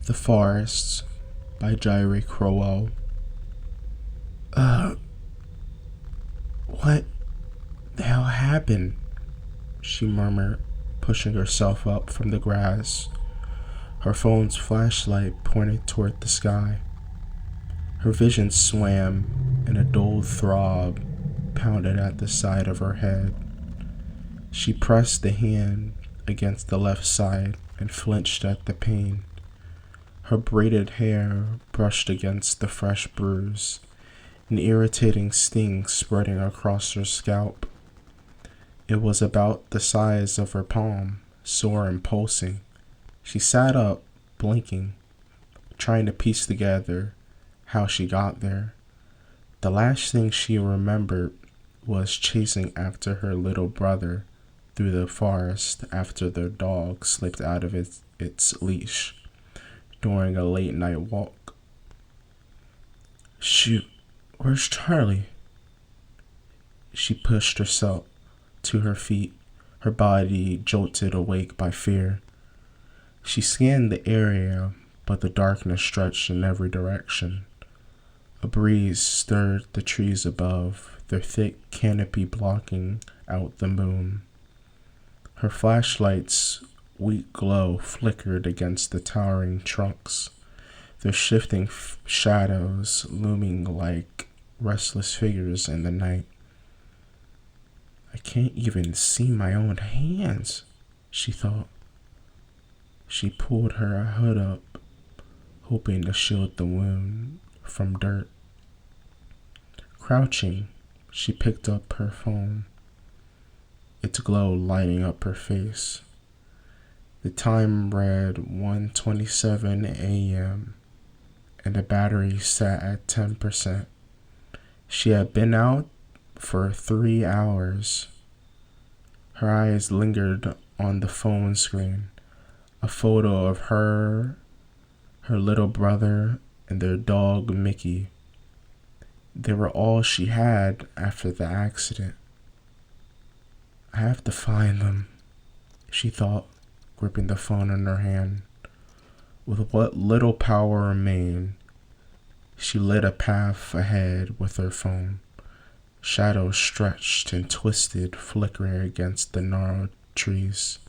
The Forest by Jerry Crowell. Uh, what the hell happened? She murmured, pushing herself up from the grass. Her phone's flashlight pointed toward the sky. Her vision swam, and a dull throb pounded at the side of her head. She pressed the hand against the left side and flinched at the pain. Her braided hair brushed against the fresh bruise, an irritating sting spreading across her scalp. It was about the size of her palm, sore and pulsing. She sat up, blinking, trying to piece together how she got there. The last thing she remembered was chasing after her little brother through the forest after their dog slipped out of its leash during a late night walk. Shoot, where's Charlie? She pushed herself to her feet, her body jolted awake by fear. She scanned the area, but the darkness stretched in every direction. A breeze stirred the trees above, their thick canopy blocking out the moon. Her flashlight's weak glow flickered against the towering trunks, their shifting shadows looming like restless figures in the night. I can't even see my own hands, she thought. She pulled her hood up, hoping to shield the wound from dirt. Crouching, she picked up her phone, its glow lighting up her face. The time read 1:27 a.m. and the battery sat at 10%. She had been out for 3 hours. Her eyes lingered on the phone screen, a photo of her little brother, and their dog Mickey. They were all she had after the accident. I have to find them, she thought, gripping the phone in her hand. With what little power remained, she lit a path ahead with her phone. Shadows stretched and twisted, flickering against the gnarled trees.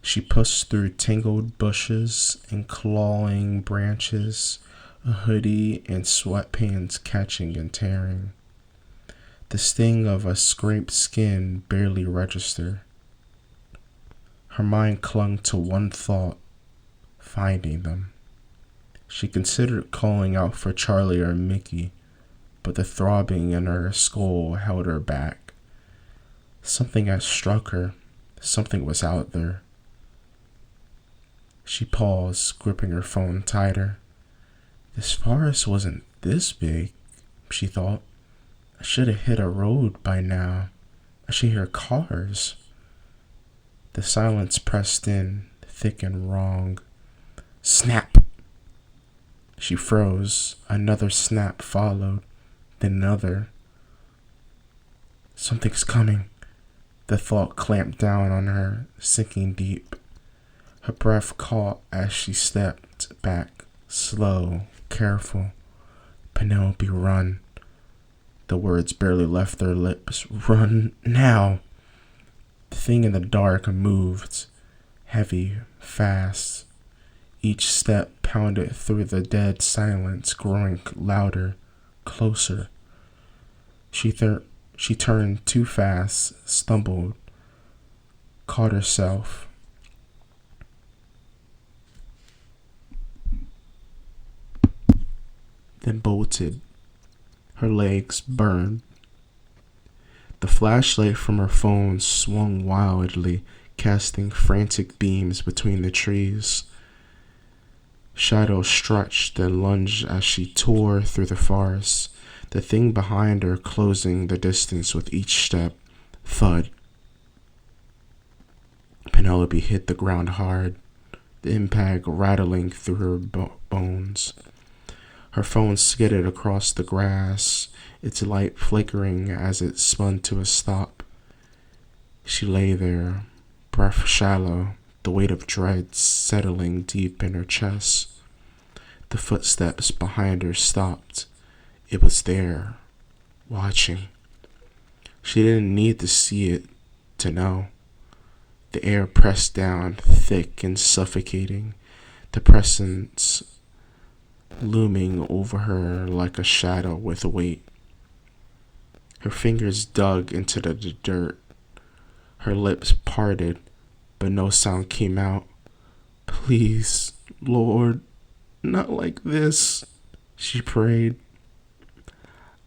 She pushed through tangled bushes and clawing branches, a hoodie and sweatpants catching and tearing. The sting of a scraped skin barely registered. Her mind clung to one thought: finding them. She considered calling out for Charlie or Mickey, but the throbbing in her skull held her back. Something had struck her. Something was out there. She paused, gripping her phone tighter. This forest wasn't this big, she thought. I should have hit a road by now. I should hear cars. The silence pressed in, thick and wrong. Snap! She froze. Another snap followed, then another. Something's coming. The thought clamped down on her, sinking deep. Her breath caught as she stepped back, slow, careful. Penelope, run. The words barely left their lips. Run now. The thing in the dark moved, heavy, fast. Each step pounded through the dead silence, growing louder, closer. She turned too fast, stumbled, caught herself. Then bolted. Her legs burned. The flashlight from her phone swung wildly, casting frantic beams between the trees. Shadows stretched and lunged as she tore through the forest, the thing behind her closing the distance with each step. Thud. Penelope hit the ground hard, the impact rattling through her bones. Her phone skidded across the grass, its light flickering as it spun to a stop. She lay there, breath shallow, the weight of dread settling deep in her chest. The footsteps behind her stopped. It was there, watching. She didn't need to see it to know. The air pressed down, thick and suffocating, the presence looming over her like a shadow with weight. Her fingers dug into the dirt. Her lips parted, but no sound came out. "Please, Lord, not like this," she prayed.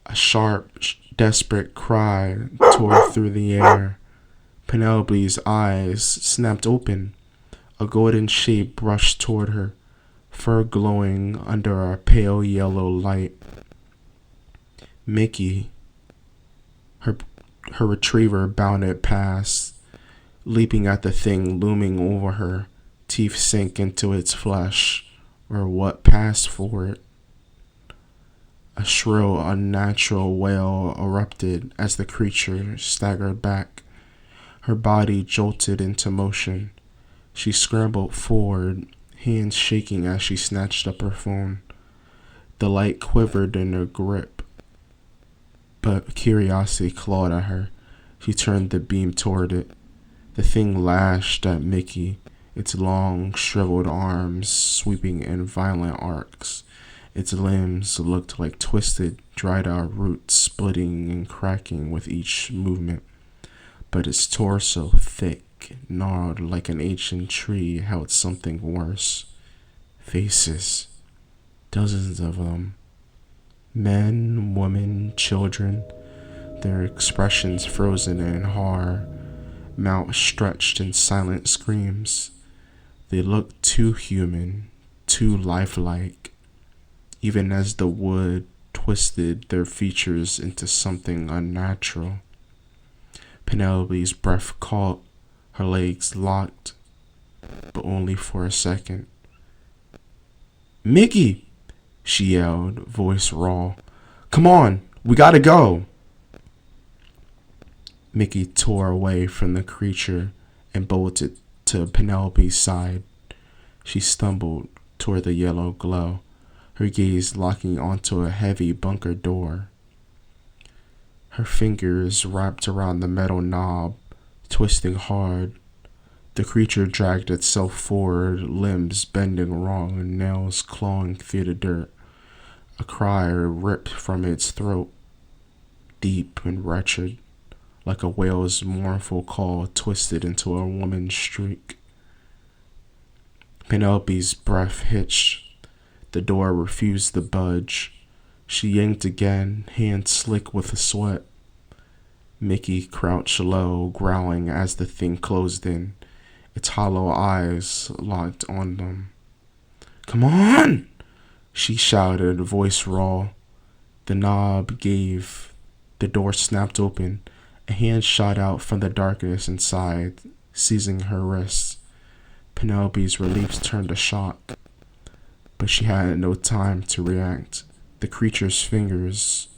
A sharp, desperate cry tore through the air. Penelope's eyes snapped open. A golden shape brushed toward her, fur glowing under a pale yellow light. Mickey, her retriever, bounded past, leaping at the thing looming over her. Teeth sank into its flesh, or what passed for it. A shrill, unnatural wail erupted as the creature staggered back. Her body jolted into motion. She scrambled forward, hands shaking as she snatched up her phone. The light quivered in her grip, but curiosity clawed at her. She turned the beam toward it. The thing lashed at Mickey, its long, shriveled arms sweeping in violent arcs. Its limbs looked like twisted, dried-out roots splitting and cracking with each movement. But its torso, thick, gnarled like an ancient tree, held something worse. Faces. Dozens of them. Men, women, children, their expressions frozen in horror, mouths stretched in silent screams. They looked too human, too lifelike, even as the wood twisted their features into something unnatural. Penelope's breath caught, her legs locked, but only for a second. "Mickey!" she yelled, voice raw. "Come on, we gotta go!" Mickey tore away from the creature and bolted to Penelope's side. She stumbled toward the yellow glow, her gaze locking onto a heavy bunker door. Her fingers wrapped around the metal knob, twisting hard. The creature dragged itself forward, limbs bending wrong and nails clawing through the dirt. A cry ripped from its throat, deep and wretched, like a whale's mournful call twisted into a woman's shriek. Penelope's breath hitched. The door refused to budge. She yanked again, hands slick with sweat. Mickey crouched low, growling as the thing closed in, its hollow eyes locked on them. "Come on!" she shouted, voice raw. The knob gave. The door snapped open. A hand shot out from the darkness inside, seizing her wrists. Penelope's relief turned to shock, but she had no time to react. The creature's fingers,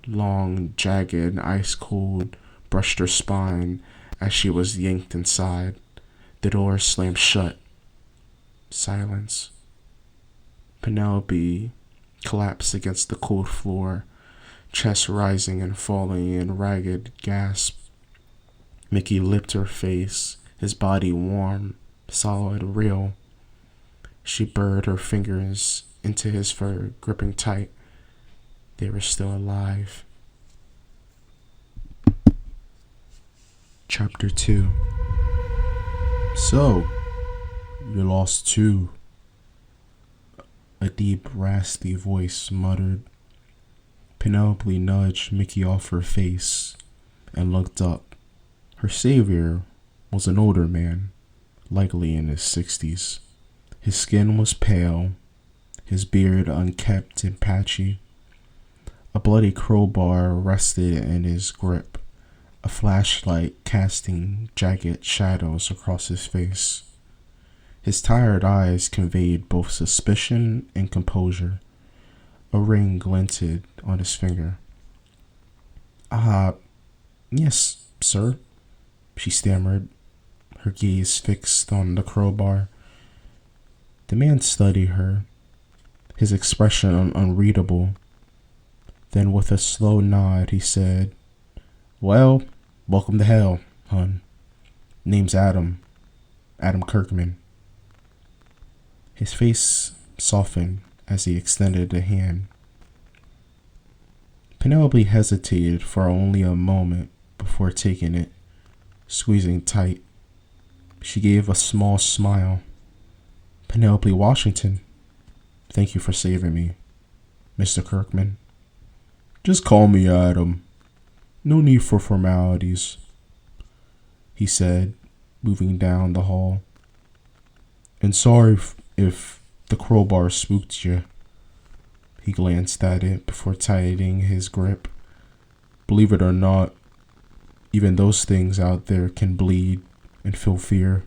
long, jagged, ice-cold, brushed her spine as she was yanked inside. The door slammed shut. Silence. Penelope collapsed against the cold floor, chest rising and falling in ragged gasps. Mickey licked her face, his body warm, solid, real. She burrowed her fingers into his fur, gripping tight. They were still alive. Chapter 2. "So, you lost too," a deep, raspy voice muttered. Penelope nudged Mickey off her face and looked up. Her savior was an older man, likely in his 60s. His skin was pale, his beard unkempt and patchy. A bloody crowbar rested in his grip, a flashlight casting jagged shadows across his face. His tired eyes conveyed both suspicion and composure. A ring glinted on his finger. Yes, sir," she stammered, her gaze fixed on the crowbar. The man studied her, his expression unreadable. Then with a slow nod, he said, "Well, welcome to hell, hun. Name's Adam Kirkman." His face softened as he extended a hand. Penelope hesitated for only a moment before taking it, squeezing tight. She gave a small smile. "Penelope Washington, thank you for saving me, Mr. Kirkman." "Just call me Adam. No need for formalities," he said, moving down the hall. "And sorry if the crowbar spooked you." He glanced at it before tightening his grip. "Believe it or not, even those things out there can bleed and feel fear."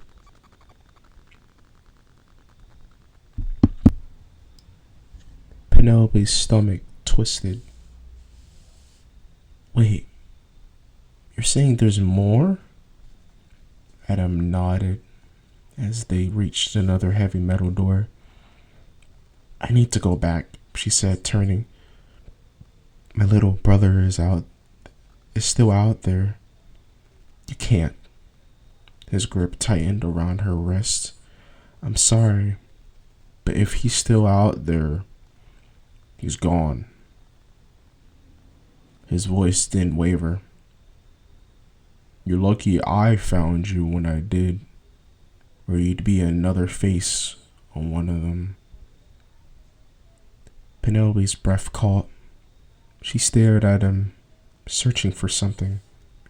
Penelope's stomach twisted. "Wait, you're saying there's more?" Adam nodded as they reached another heavy metal door. "I need to go back," she said, turning. "My little brother is still out there." "You can't." His grip tightened around her wrist. "I'm sorry, but if he's still out there, he's gone." His voice didn't waver. "You're lucky I found you when I did, or you'd be another face on one of them." Penelope's breath caught. She stared at him, searching for something.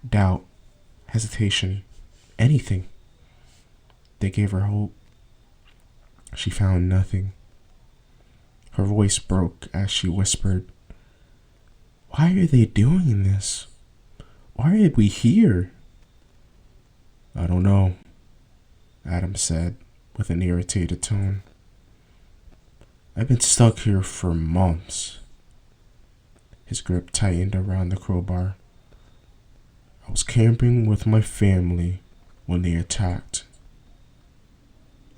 Doubt, hesitation, anything. They gave her hope. She found nothing. Her voice broke as she whispered, "Why are they doing this? Why are we here?" "I don't know," Adam said with an irritated tone. "I've been stuck here for months." His grip tightened around the crowbar. "I was camping with my family when they attacked."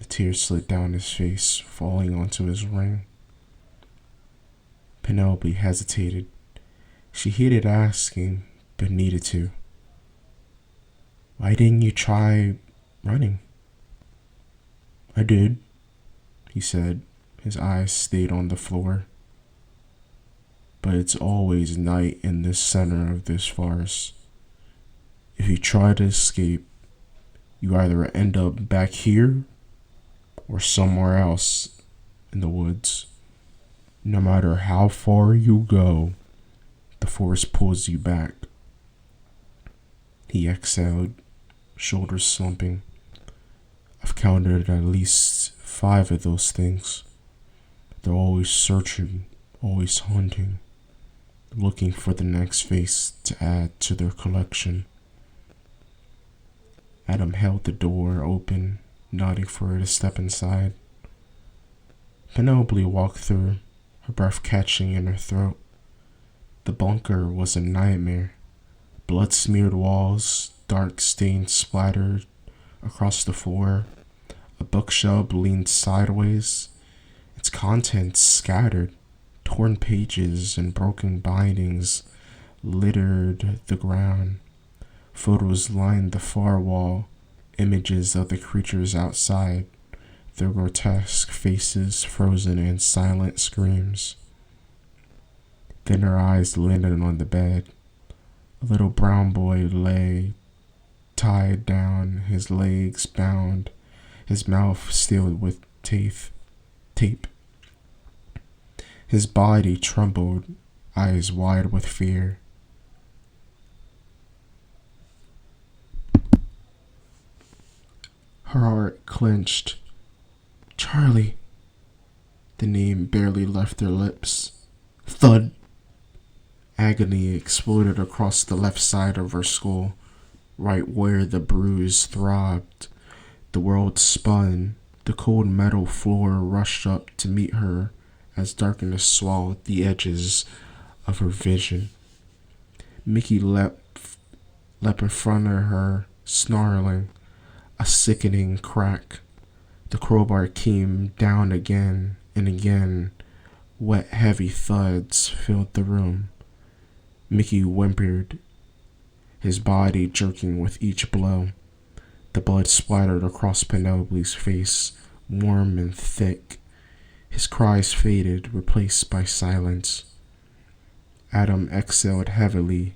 A tear slid down his face, falling onto his ring. Penelope hesitated. She hated asking, but needed to. "Why didn't you try running?" "I did," he said. His eyes stayed on the floor. "But it's always night in the center of this forest. If you try to escape, you either end up back here or somewhere else in the woods. No matter how far you go, the forest pulls you back." He exhaled, shoulders slumping. "I've counted at least 5 of those things. They're always searching, always hunting, looking for the next face to add to their collection." Adam held the door open, nodding for her to step inside. Penelope walked through, her breath catching in her throat. The bunker was a nightmare. Blood-smeared walls, dark stains splattered across the floor. A bookshelf leaned sideways, its contents scattered. Torn pages and broken bindings littered the ground. Photos lined the far wall, images of the creatures outside, their grotesque faces frozen in silent screams. Then her eyes landed on the bed. A little brown boy lay, tied down, his legs bound, his mouth sealed with tape. His body trembled, eyes wide with fear. Her heart clenched. "Charlie." The name barely left their lips. Thud. Agony exploded across the left side of her skull, right where the bruise throbbed. The world spun. The cold metal floor rushed up to meet her as darkness swallowed the edges of her vision. Mickey leapt in front of her, snarling. A sickening crack. The crowbar came down again and again. Wet, heavy thuds filled the room. Mickey whimpered, his body jerking with each blow. The blood splattered across Penelope's face, warm and thick. His cries faded, replaced by silence. Adam exhaled heavily,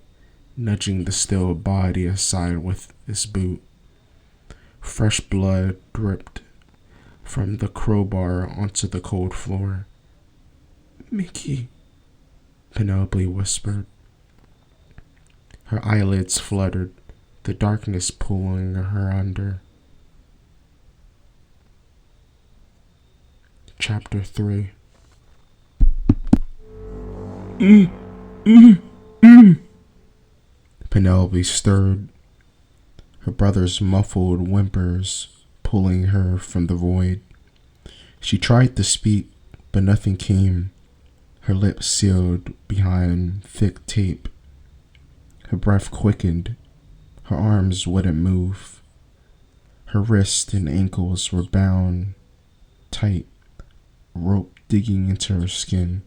nudging the still body aside with his boot. Fresh blood dripped from the crowbar onto the cold floor. "Mickey," Penelope whispered. Her eyelids fluttered, the darkness pulling her under. Chapter 3. Penelope stirred, her brother's muffled whimpers pulling her from the void. She tried to speak, but nothing came, her lips sealed behind thick tape. Her breath quickened, her arms wouldn't move. Her wrists and ankles were bound tight, rope digging into her skin.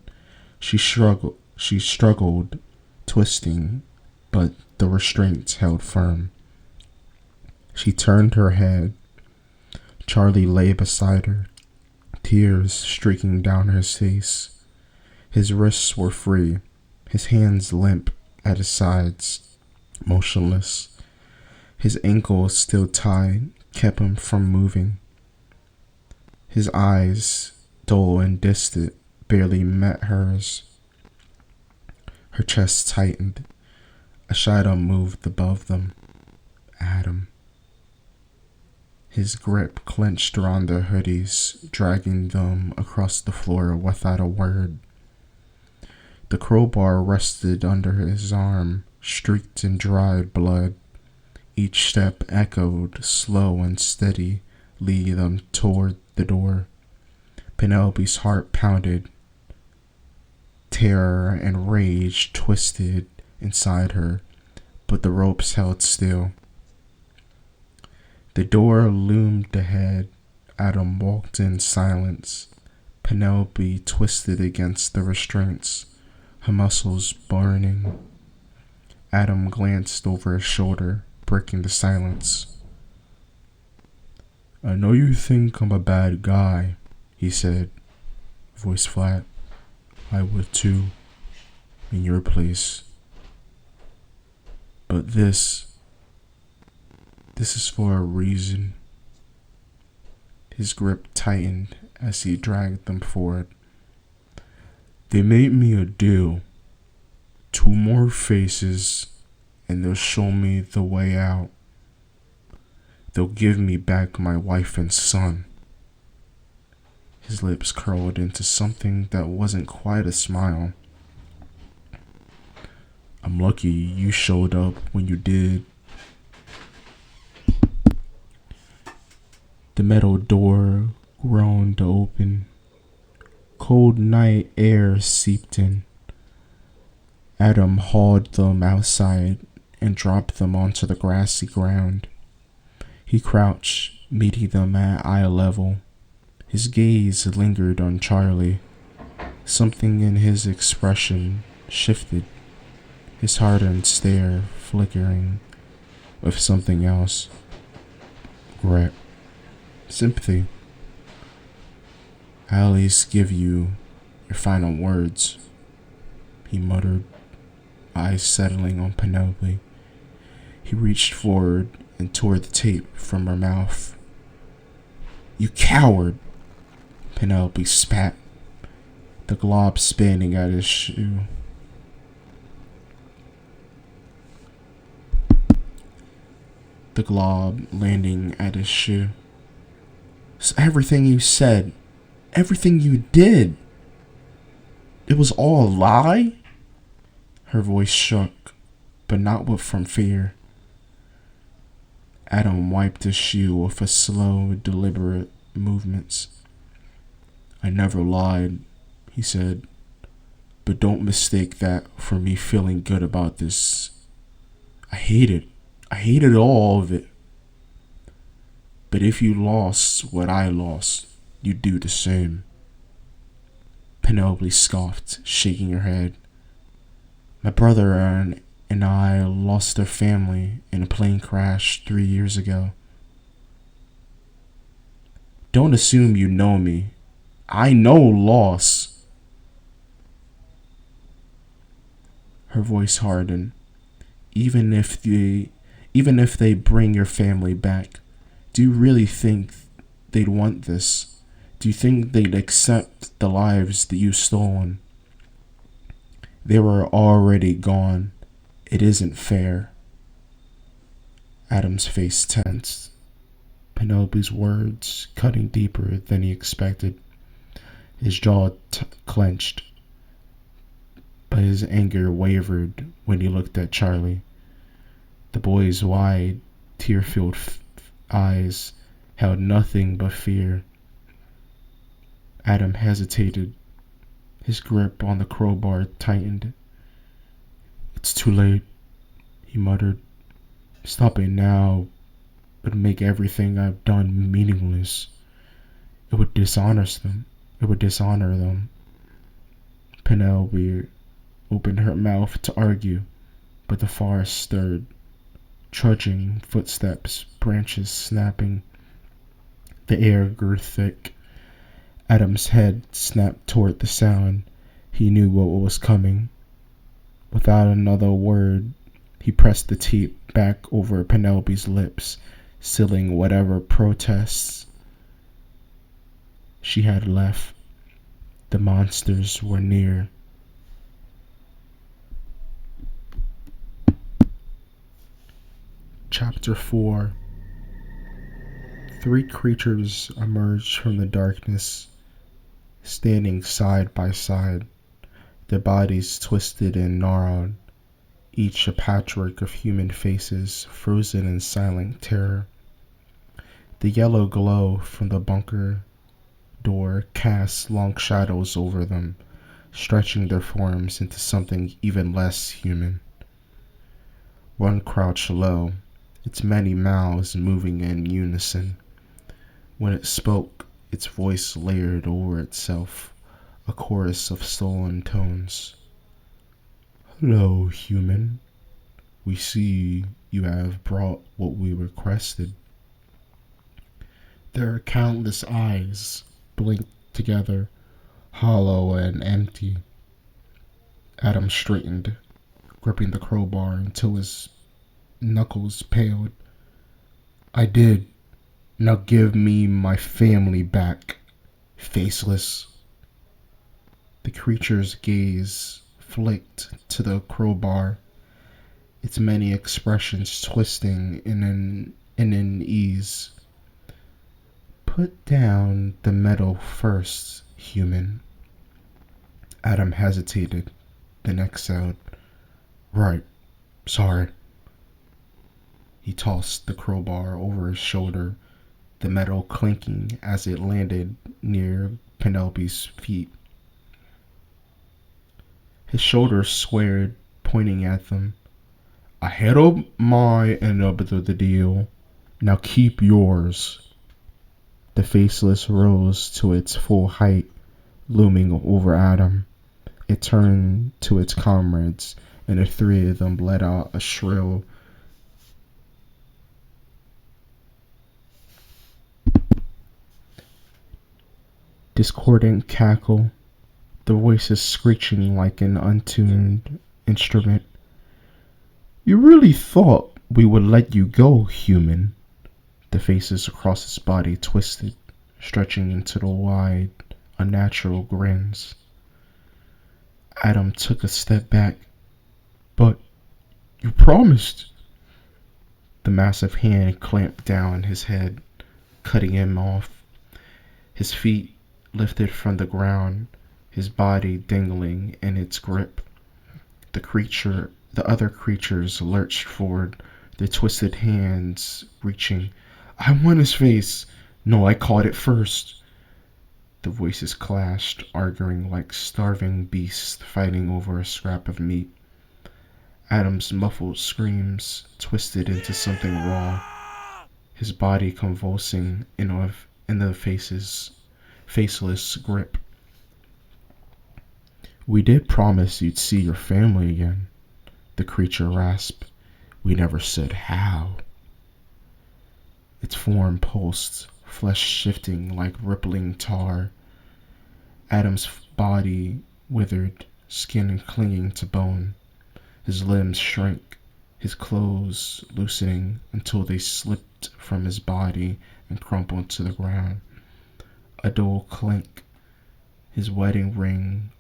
She struggled, twisting, but the restraints held firm. She turned her head. Charlie lay beside her, tears streaking down his face. His wrists were free, his hands limp at his sides, motionless. His ankles still tied kept him from moving. His eyes, dull and distant, barely met hers. Her chest tightened. A shadow moved above them. Adam. His grip clenched around their hoodies, dragging them across the floor without a word. The crowbar rested under his arm, streaked in dried blood. Each step echoed, slow and steady, leading them toward the door. Penelope's heart pounded. Terror and rage twisted inside her, but the ropes held still. The door loomed ahead. Adam walked in silence. Penelope twisted against the restraints, her muscles burning. Adam glanced over his shoulder, breaking the silence. "I know you think I'm a bad guy," he said, voice flat. "I would too, in your place. But this is for a reason." His grip tightened as he dragged them forward. "They made me a deal. 2 more faces, and they'll show me the way out. They'll give me back my wife and son." His lips curled into something that wasn't quite a smile. "I'm lucky you showed up when you did." The metal door groaned open. Cold night air seeped in. Adam hauled them outside and dropped them onto the grassy ground. He crouched, meeting them at eye level. His gaze lingered on Charlie. Something in his expression shifted, his hardened stare flickering with something else. Regret. Sympathy. "I'll at least give you your final words," he muttered, eyes settling on Penelope. He reached forward and tore the tape from her mouth. "You coward!" Penelope spat, the glob spinning at his shoe. The glob landing at his shoe. "So everything you said, everything you did, it was all a lie?" Her voice shook, but not from fear. Adam wiped his shoe with a slow, deliberate movements. "I never lied," he said, "but don't mistake that for me feeling good about this. I hate it. I hated all of it." But if you lost what I lost, you'd do the same. Penelope scoffed, shaking her head. My brother and I lost our family in a plane crash 3 years ago. Don't assume you know me. I know loss. Her voice hardened. Even if they bring your family back, do you really think they'd want this? Do you think they'd accept the lives that you've stolen? They were already gone. It isn't fair. Adam's face tensed. Penelope's words cutting deeper than he expected. His jaw clenched, but his anger wavered when he looked at Charlie. The boy's wide, tear-filled eyes held nothing but fear. Adam hesitated. His grip on the crowbar tightened. It's too late, he muttered. Stopping now would make everything I've done meaningless. It would dishonor them. Penelope opened her mouth to argue, but the forest stirred. Trudging footsteps, branches snapping. The air grew thick. Adam's head snapped toward the sound. He knew what was coming. Without another word, he pressed the tape back over Penelope's lips, sealing whatever protests she had left. The monsters were near. Chapter 4. 3 creatures emerged from the darkness, standing side by side, their bodies twisted and gnarled, each a patchwork of human faces frozen in silent terror. The yellow glow from the bunker door cast long shadows over them, stretching their forms into something even less human. One crouched low, its many mouths moving in unison. When it spoke, its voice layered over itself, a chorus of stolen tones. Hello, human. We see you have brought what we requested. Their countless eyes blinked together, hollow and empty. Adam straightened, gripping the crowbar until his knuckles paled. I did. Now give me my family back, faceless. The creature's gaze flicked to the crowbar, its many expressions twisting in an ease. Put down the metal first, human. Adam hesitated, then exhaled. Right, sorry. He tossed the crowbar over his shoulder, the metal clinking as it landed near Penelope's feet. His shoulders squared, pointing at them. I had up my end of the deal. Now keep yours. The faceless rose to its full height, looming over Adam. It turned to its comrades, and the 3 of them let out a shrill, discordant cackle, the voices screeching like an untuned instrument. You really thought we would let you go, human? The faces across his body twisted, stretching into the wide, unnatural grins. Adam took a step back. But you promised. The massive hand clamped down his head, cutting him off. His feet lifted from the ground, his body dangling in its grip. The other creatures lurched forward, their twisted hands reaching. I want his face. No, I caught it first. The voices clashed, arguing like starving beasts fighting over a scrap of meat. Adam's muffled screams twisted into something raw. his body convulsing in the faceless grip. "We did promise you'd see your family again," the creature rasped. "We never said how." Its form pulsed, flesh shifting like rippling tar. Adam's body withered, skin clinging to bone. His limbs shrank, his clothes loosening until they slipped from his body and crumpled to the ground. A dull clink. His wedding ring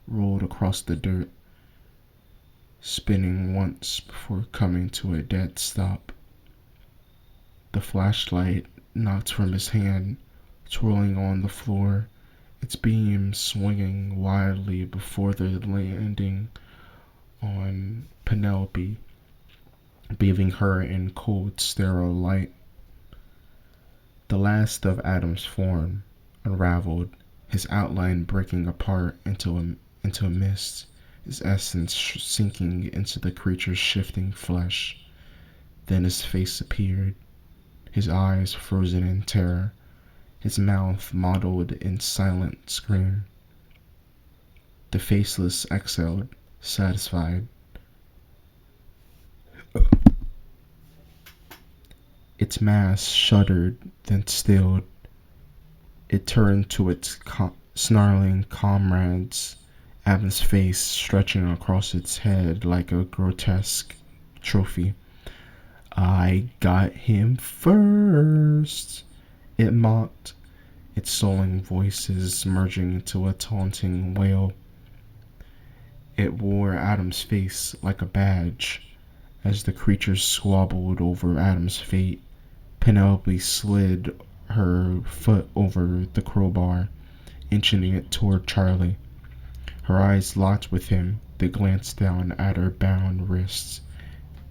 rolled across the dirt, spinning once before coming to a dead stop. The flashlight knocked from his hand, twirling on the floor, its beam swinging wildly before the landing on Penelope, bathing her in cold, sterile light. The last of Adam's form unraveled, his outline breaking apart into a mist, his essence sinking into the creature's shifting flesh. Then his face appeared, his eyes frozen in terror, his mouth modeled in silent scream. The faceless exhaled, satisfied. Its mass shuddered, then stilled. It turned to its snarling comrades, Adam's face stretching across its head like a grotesque trophy. "I got him first," it mocked, its sullen voices merging into a taunting wail. It wore Adam's face like a badge. As the creatures squabbled over Adam's fate, Penelope slid her foot over the crowbar, inching it toward Charlie. Her eyes locked with him, they glanced down at her bound wrists,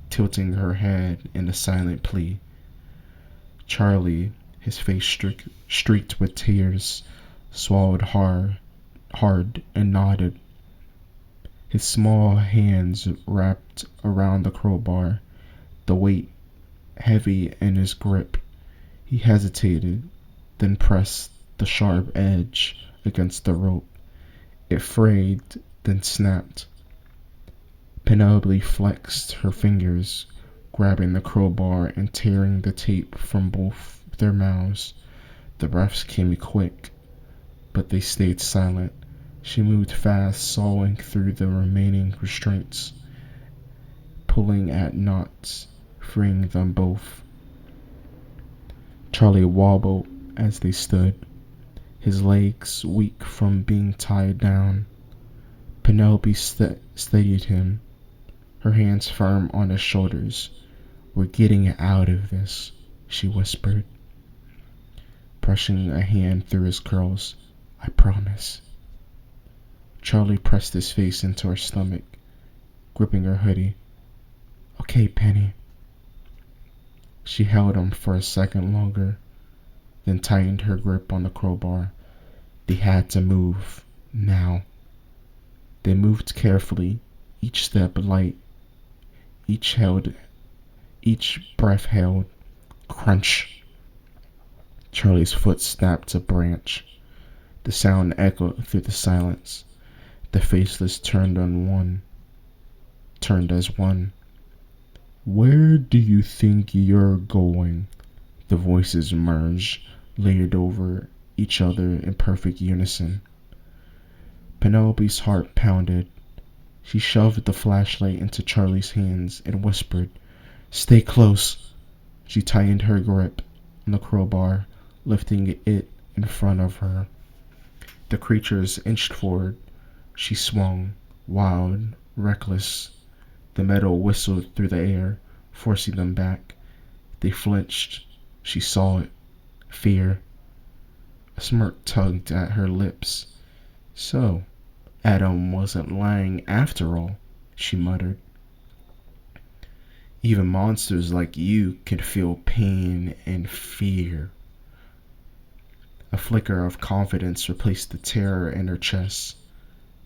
tilting her head in a silent plea. Charlie, his face streaked with tears, swallowed hard and nodded. His small hands wrapped around the crowbar, the weight heavy in his grip. He hesitated, then pressed the sharp edge against the rope. It frayed, then snapped. Penelope flexed her fingers, grabbing the crowbar and tearing the tape from both their mouths. The breaths came quick, but they stayed silent. She moved fast, sawing through the remaining restraints, pulling at knots, freeing them both. Charlie wobbled as they stood, his legs weak from being tied down. Penelope steadied him, her hands firm on his shoulders. "We're getting out of this," she whispered, brushing a hand through his curls. "I promise." Charlie pressed his face into her stomach, gripping her hoodie. "Okay, Penny." She held him for a second longer, then tightened her grip on the crowbar. They had to move, now. They moved carefully, each step light, each breath held. Crunch. Charlie's foot snapped a branch. The sound echoed through the silence. The faceless turned as one. "Where do you think you're going?" The voices merged, layered over each other in perfect unison. Penelope's heart pounded. She shoved the flashlight into Charlie's hands and whispered, "Stay close." She tightened her grip on the crowbar, lifting it in front of her. The creatures inched forward. She swung, wild, reckless. The metal whistled through the air, forcing them back. They flinched. She saw it. Fear. A smirk tugged at her lips. "So, Adam wasn't lying after all," she muttered. "Even monsters like you can feel pain and fear." A flicker of confidence replaced the terror in her chest.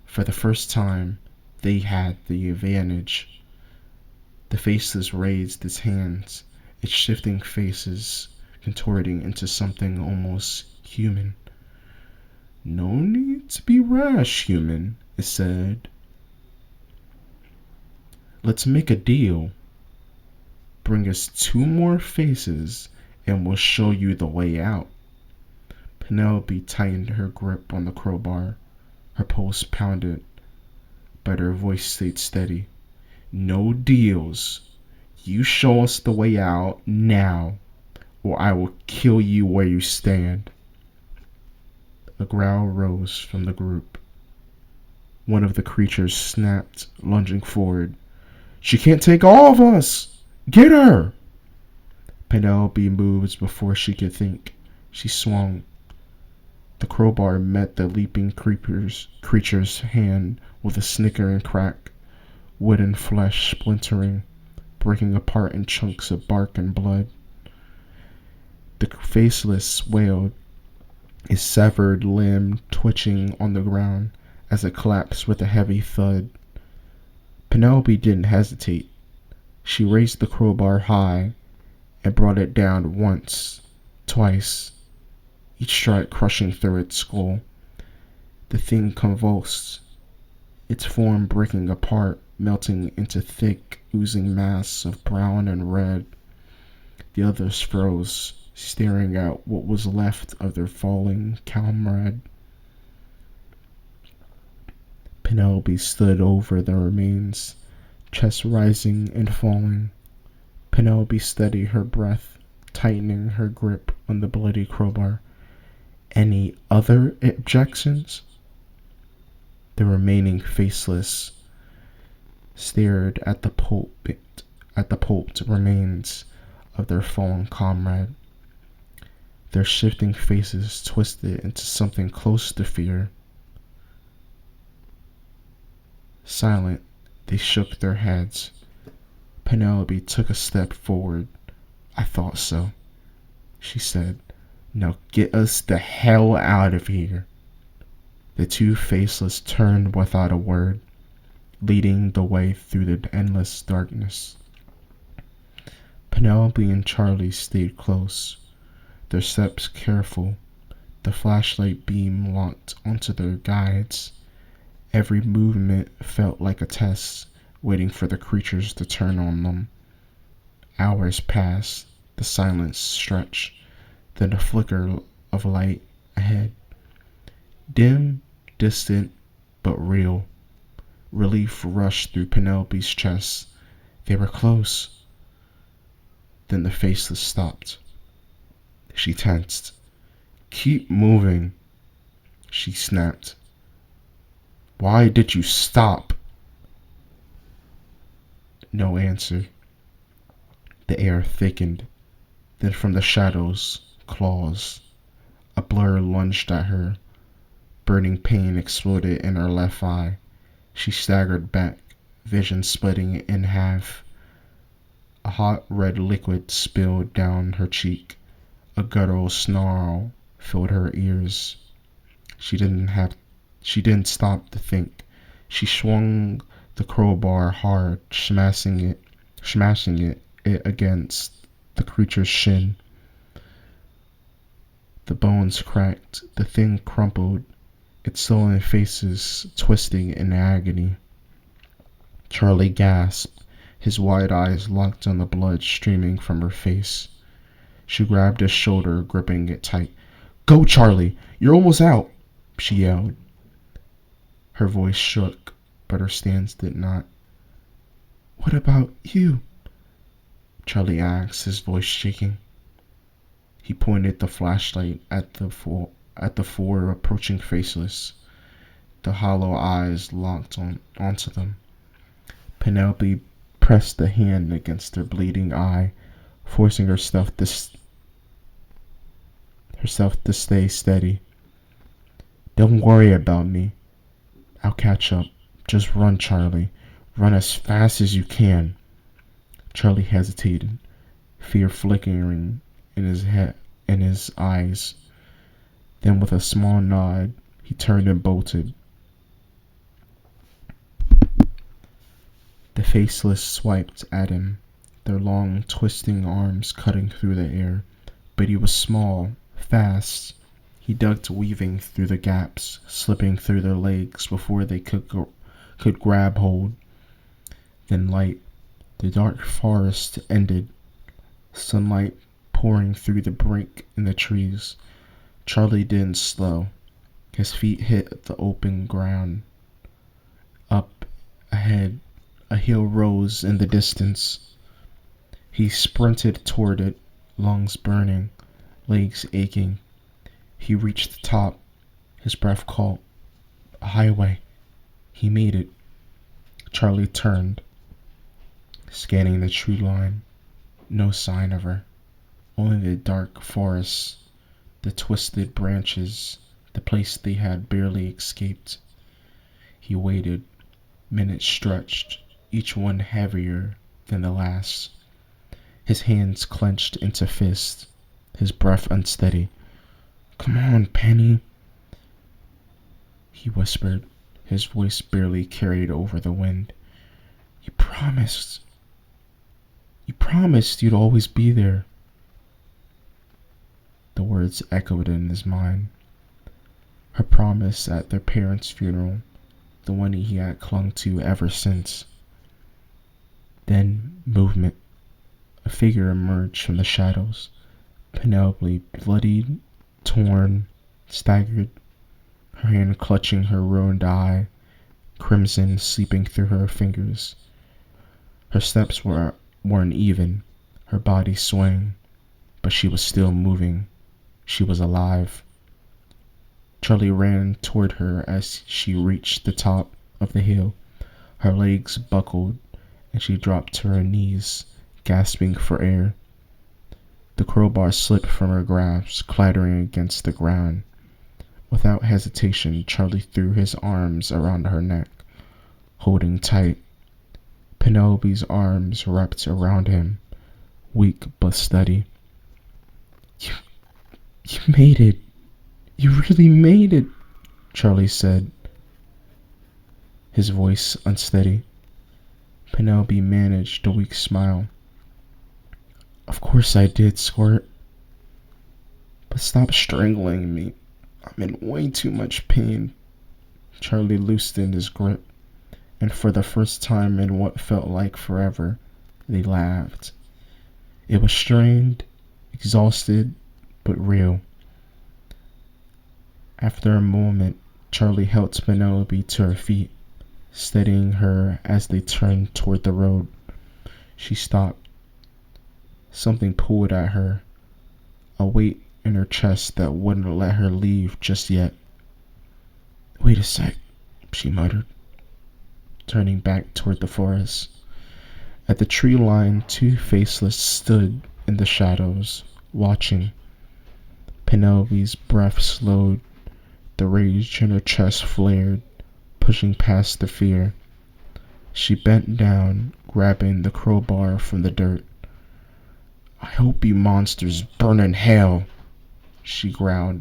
For the first time, they had the advantage. The faceless raised its hands, its shifting faces contorting into something almost human. "No need to be rash, human," it said. "Let's make a deal. Bring us 2 more faces and we'll show you the way out." Penelope tightened her grip on the crowbar. Her pulse pounded, but her voice stayed steady. "No deals. You show us the way out now, or I will kill you where you stand." A growl rose from the group. One of the creatures snapped, lunging forward. "She can't take all of us! Get her!" Penelope moved before she could think. She swung. The crowbar met the leaping creature's hand with a snicker and crack, wooden flesh splintering, breaking apart in chunks of bark and blood. The faceless wailed, its severed limb twitching on the ground as it collapsed with a heavy thud. Penelope didn't hesitate. She raised the crowbar high and brought it down once, twice, each strike crushing through its skull. The thing convulsed, its form breaking apart, melting into thick, oozing mass of brown and red. The others froze, staring at what was left of their falling comrade. Penelope stood over the remains, chest rising and falling. Penelope steadied her breath, tightening her grip on the bloody crowbar. "Any other objections?" The remaining faceless stared at the pulped remains of their fallen comrade. Their shifting faces twisted into something close to fear. Silent, they shook their heads. Penelope took a step forward. "I thought so," she said. "Now get us the hell out of here." The 2 faceless turned without a word, leading the way through the endless darkness. Penelope and Charlie stayed close, their steps careful, the flashlight beam locked onto their guides. Every movement felt like a test, waiting for the creatures to turn on them. Hours passed, the silence stretched, then a flicker of light ahead. Dim, distant, but real. Relief rushed through Penelope's chest. They were close. Then the faceless stopped. She tensed. "Keep moving," she snapped. "Why did you stop?" No answer. The air thickened. Then from the shadows, claws. A blur lunged at her. Burning pain exploded in her left eye. She staggered back, vision splitting in half. A hot red liquid spilled down her cheek. A guttural snarl filled her ears. She didn't stop to think. She swung the crowbar hard, smashing it against the creature's shin. The bones cracked, the thing crumpled, its sullen faces twisting in agony. Charlie gasped, his wide eyes locked on the blood streaming from her face. She grabbed his shoulder, gripping it tight. "Go, Charlie! You're almost out!" she yelled. Her voice shook, but her stance did not. "What about you?" Charlie asked, his voice shaking. He pointed the flashlight at the 4 approaching faceless, the hollow eyes locked onto them. Penelope pressed a hand against her bleeding eye, forcing herself to stay steady. "Don't worry about me. I'll catch up. Just run, Charlie. Run as fast as you can." Charlie hesitated, fear flickering in his eyes. Then with a small nod, he turned and bolted. The faceless swiped at him, their long, twisting arms cutting through the air. But he was small, fast. He ducked, weaving through the gaps, slipping through their legs before they could grab hold. Then light. The dark forest ended, sunlight pouring through the brink in the trees. Charlie didn't slow. His feet hit the open ground. Up ahead, a hill rose in the distance. He sprinted toward it, lungs burning, legs aching. He reached the top, his breath caught. A highway. He made it. Charlie turned, scanning the tree line. No sign of her. Only the dark forest, the twisted branches, the place they had barely escaped. He waited. Minutes stretched, each one heavier than the last. His hands clenched into fists, his breath unsteady. "Come on, Penny," he whispered, his voice barely carried over the wind. You promised you'd always be there." The words echoed in his mind. Her promise at their parents' funeral, the one he had clung to ever since. Then movement. A figure emerged from the shadows. Penelope, bloodied, torn, staggered, her hand clutching her ruined eye, crimson seeping through her fingers. Her steps were uneven, her body swaying, but she was still moving. She was alive. Charlie ran toward her as she reached the top of the hill. Her legs buckled, and she dropped to her knees, gasping for air. The crowbar slipped from her grasp, clattering against the ground. Without hesitation, Charlie threw his arms around her neck, holding tight. Penelope's arms wrapped around him, weak but steady. You made it. You really made it," Charlie said, his voice unsteady. Penelope managed a weak smile. "Of course I did, Squirt. But stop strangling me. I'm in way too much pain." Charlie loosened his grip, and for the first time in what felt like forever, they laughed. It was strained, exhausted, but real. After a moment, Charlie helped Penelope to her feet, steadying her as they turned toward the road. She stopped. Something pulled at her, a weight in her chest that wouldn't let her leave just yet. "Wait a sec," she muttered, turning back toward the forest. At the tree line, two faceless stood in the shadows, watching. Penelope's breath slowed. The rage in her chest flared, pushing past the fear. She bent down, grabbing the crowbar from the dirt. "I hope you monsters burn in hell," she growled.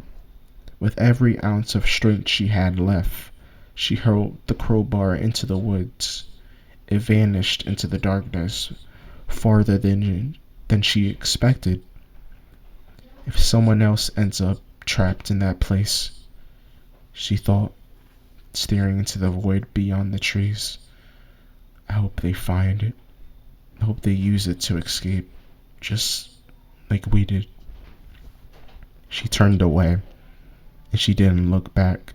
With every ounce of strength she had left, she hurled the crowbar into the woods. It vanished into the darkness, farther than she expected. If someone else ends up trapped in that place, she thought, staring into the void beyond the trees, I hope they find it. I hope they use it to escape, just like we did. She turned away, and she didn't look back.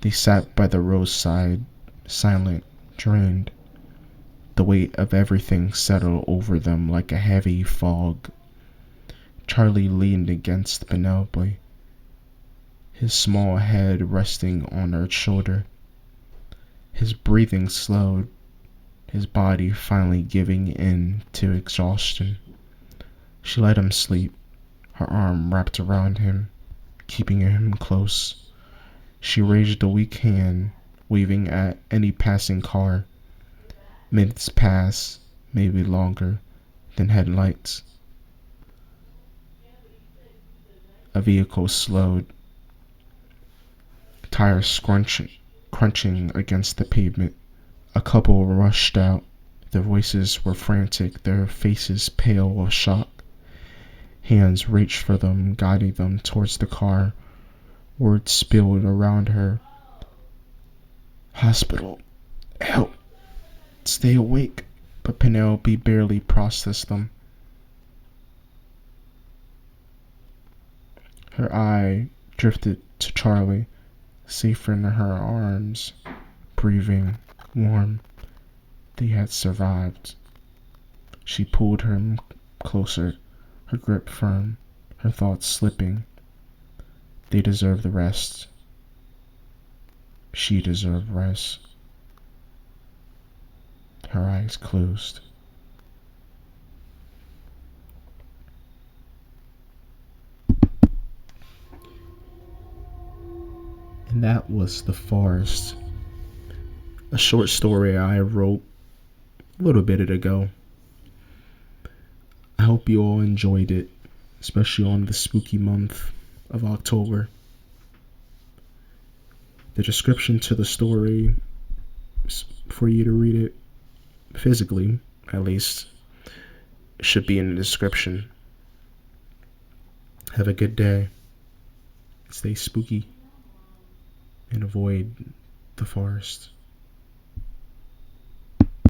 They sat by the roadside, silent, drained. The weight of everything settled over them like a heavy fog. Charlie leaned against Penelope, his small head resting on her shoulder. His breathing slowed, his body finally giving in to exhaustion. She let him sleep, her arm wrapped around him, keeping him close. She raised a weak hand, waving at any passing car. Minutes passed, maybe longer, than headlights. A vehicle slowed, tires crunching against the pavement. A couple rushed out, Their voices were frantic, their faces pale with shock. Hands reached for them, guiding them towards the car. Words spilled around her. Hospital. Help. Stay awake. But Penelope barely processed them. Her eye drifted to Charlie, safer in her arms, breathing warm. They had survived. She pulled him closer, her grip firm, her thoughts slipping. They deserve the rest. She deserved rest. Her eyes closed. And that was The Forest, a short story I wrote a little bit ago. I hope you all enjoyed it, especially on the spooky month of October. The description to the story, for you to read it physically, at least, should be in the description. Have a good day. Stay spooky and avoid the forest.